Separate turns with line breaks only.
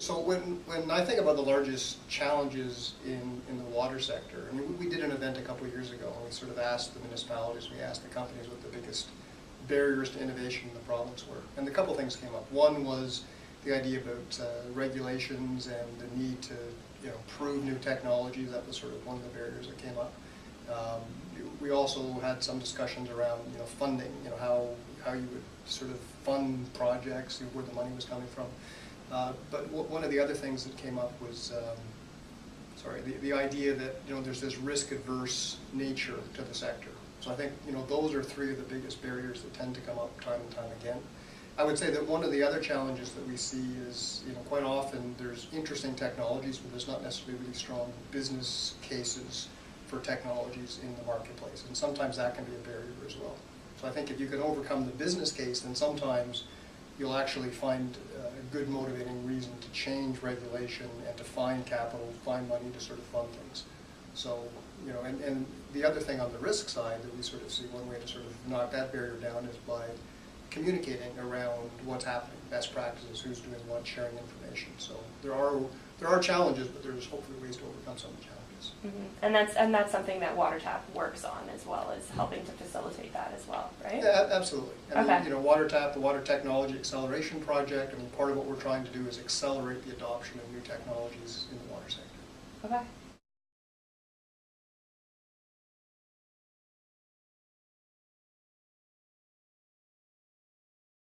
So when I think about the largest challenges in the water sector, I mean, we did an event a couple of years ago and we sort of asked the municipalities, we asked the companies what the biggest barriers to innovation in the province were. And a couple of things came up. One was the idea about regulations and the need to prove new technologies. That was sort of one of the barriers that came up. We also had some discussions around funding, how you would sort of fund projects, where the money was coming from. But one of the other things that came up was, the idea that there's this risk-adverse nature to the sector. So I think those are three of the biggest barriers that tend to come up time and time again. I would say that one of the other challenges that we see is quite often there's interesting technologies, but there's not necessarily really strong business cases for technologies in the marketplace, and sometimes that can be a barrier as well. So I think if you can overcome the business case, then sometimes you'll actually find a good motivating reason to change regulation and to find capital, find money to sort of fund things. So, and the other thing on the risk side that we sort of see, one way to sort of knock that barrier down is by communicating around what's happening, best practices, who's doing what, sharing information. So there are challenges, but there's hopefully ways to overcome some of the challenges.
Mm-hmm. And that's something that WaterTAP works on as well, as helping to facilitate that as well, right?
Yeah, absolutely. I mean,
Okay.
WaterTAP, the Water Technology Acceleration Project, I mean, part of what we're trying to do is accelerate the adoption of new technologies in the water sector.
Okay.